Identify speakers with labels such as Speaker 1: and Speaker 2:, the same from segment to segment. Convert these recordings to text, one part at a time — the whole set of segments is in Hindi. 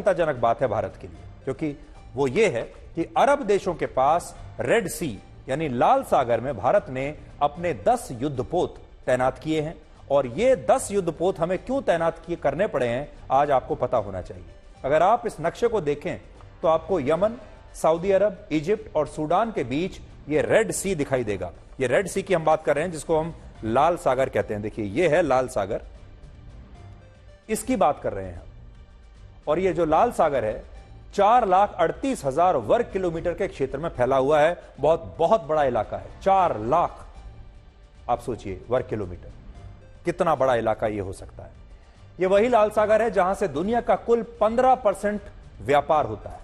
Speaker 1: चिंताजनक बात है भारत के लिए, क्योंकि वो ये है कि अरब देशों के पास रेड सी यानी लाल सागर में भारत ने अपने 10 युद्धपोत तैनात किए हैं। और ये 10 युद्धपोत हमें क्यों तैनात करने पड़े हैं, आज आपको पता होना चाहिए। अगर आप इस नक्शे को देखें तो आपको यमन, सऊदी अरब, इजिप्ट और सूडान के बीच ये रेड सी दिखाई देगा। ये रेड सी की हम बात कर रहे हैं, जिसको हम लाल सागर कहते हैं। देखिए, ये है लाल सागर, इसकी बात कर रहे हैं। और ये जो लाल सागर है 4,38,000 वर्ग किलोमीटर के क्षेत्र में फैला हुआ है। बहुत बहुत बड़ा इलाका है। 4 लाख, आप सोचिए, वर्ग किलोमीटर, कितना बड़ा इलाका ये हो सकता है। ये वही लाल सागर है जहां से दुनिया का कुल 15% व्यापार होता है।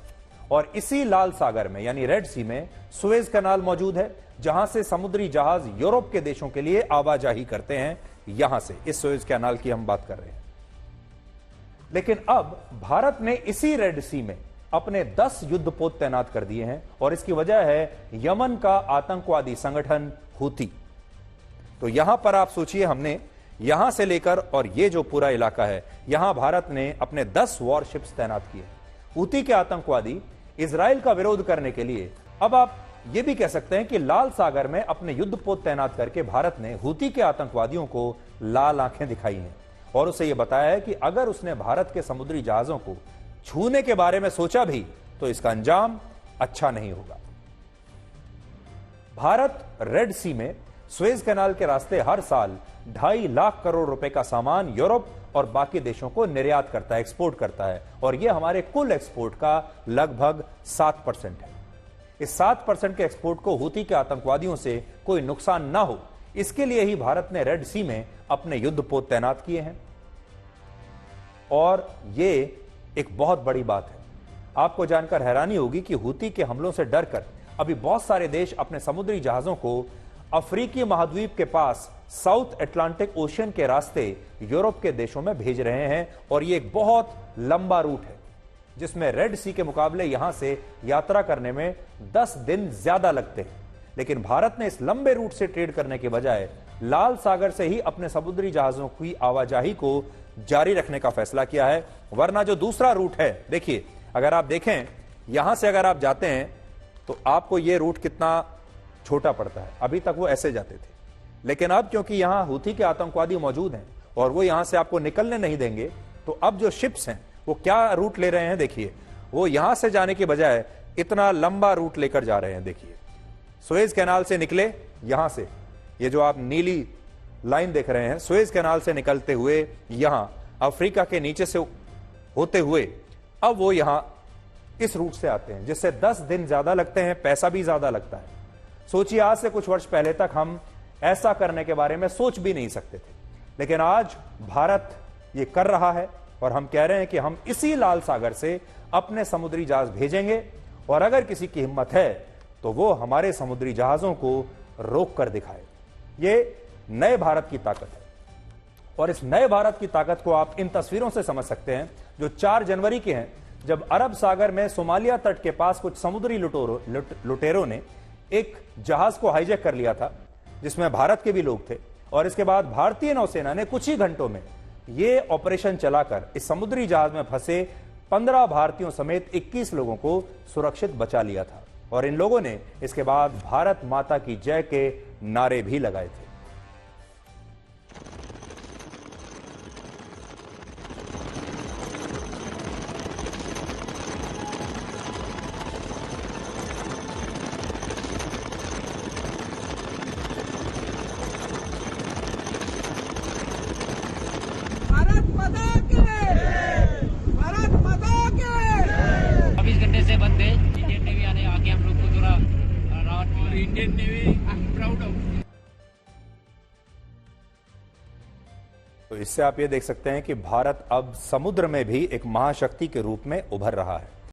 Speaker 1: और इसी लाल सागर में यानी रेड सी में सुएज कैनाल मौजूद है, जहां से समुद्री जहाज यूरोप के देशों के लिए आवाजाही करते हैं। यहां से इस सुएज कैनाल की हम बात कर रहे हैं। लेकिन अब भारत ने इसी रेड सी में अपने 10 युद्धपोत तैनात कर दिए हैं, और इसकी वजह है यमन का आतंकवादी संगठन हूती। तो यहां पर आप सोचिए, हमने यहां से लेकर और ये जो पूरा इलाका है, यहां भारत ने अपने 10 वॉरशिप्स तैनात किए। हूती के आतंकवादी इजराइल का विरोध करने के लिए, अब आप ये भी कह सकते हैं कि लाल सागर में अपने युद्धपोत तैनात करके भारत ने हूती के आतंकवादियों को लाल आंखें दिखाई हैं, और उसे यह बताया है कि अगर उसने भारत के समुद्री जहाजों को छूने के बारे में सोचा भी तो इसका अंजाम अच्छा नहीं होगा। भारत रेड सी में सुएज कैनाल के रास्ते हर साल 2.5 लाख करोड़ रुपए का सामान यूरोप और बाकी देशों को निर्यात करता है, एक्सपोर्ट करता है। और यह हमारे कुल एक्सपोर्ट का लगभग 7% है। इस 7% के एक्सपोर्ट को हूती के आतंकवादियों से कोई नुकसान ना हो, इसके लिए ही भारत ने रेड सी में अपने युद्धपोत तैनात किए हैं। और ये एक बहुत बड़ी बात है। आपको जानकर हैरानी होगी कि हूती के हमलों से डरकर अभी बहुत सारे देश अपने समुद्री जहाजों को अफ्रीकी महाद्वीप के पास साउथ अटलांटिक ओशियन के रास्ते यूरोप के देशों में भेज रहे हैं। और ये एक बहुत लंबा रूट है, जिसमें रेड सी के मुकाबले यहां से यात्रा करने में 10 दिन ज्यादा लगते हैं। लेकिन भारत ने इस लंबे रूट से ट्रेड करने के बजाय लाल सागर से ही अपने समुद्री जहाजों की आवाजाही को जारी रखने का फैसला किया है। वरना जो दूसरा रूट है, देखिए, अगर आप देखें यहां से अगर आप जाते हैं तो आपको यह रूट कितना छोटा पड़ता है। अभी तक वो ऐसे जाते थे, लेकिन अब क्योंकि यहां हूती के आतंकवादी मौजूद हैं और वो यहां से आपको निकलने नहीं देंगे, तो अब जो शिप्स हैं वो क्या रूट ले रहे हैं, देखिए, वो यहां से जाने के बजाय इतना लंबा रूट लेकर जा रहे हैं। देखिए, सुएज कैनाल से निकले, यहां से, ये जो आप नीली लाइन देख रहे हैं, सुएज कैनाल से निकलते हुए यहां अफ्रीका के नीचे से होते हुए अब वो यहां इस रूट से आते हैं, जिससे 10 दिन ज्यादा लगते हैं, पैसा भी ज्यादा लगता है। सोचिए, आज से कुछ वर्ष पहले तक हम ऐसा करने के बारे में सोच भी नहीं सकते थे, लेकिन आज भारत ये कर रहा है। और हम कह रहे हैं कि हम इसी लाल सागर से अपने समुद्री जहाज भेजेंगे, और अगर किसी की हिम्मत है तो वो हमारे समुद्री जहाजों को रोक कर दिखाए। ये नए भारत की ताकत है। और इस नए भारत की ताकत को आप इन तस्वीरों से समझ सकते हैं, जो 4 जनवरी की हैं, जब अरब सागर में सोमालिया तट के पास कुछ समुद्री लुटेरों ने एक जहाज को हाईजैक कर लिया था, जिसमें भारत के भी लोग थे। और इसके बाद भारतीय नौसेना ने कुछ ही घंटों में यह ऑपरेशन चलाकर इस समुद्री जहाज में फंसे 15 भारतीयों समेत 21 लोगों को सुरक्षित बचा लिया था। और इन लोगों ने इसके बाद भारत माता की जय के नारे भी लगाए थे।
Speaker 2: इंडियन नेवी आने आके हम लोग को थोड़ा राहत, Indian navy I am proud of.
Speaker 1: तो इससे आप ये देख सकते हैं कि भारत अब समुद्र में भी एक महाशक्ति के रूप में उभर रहा है।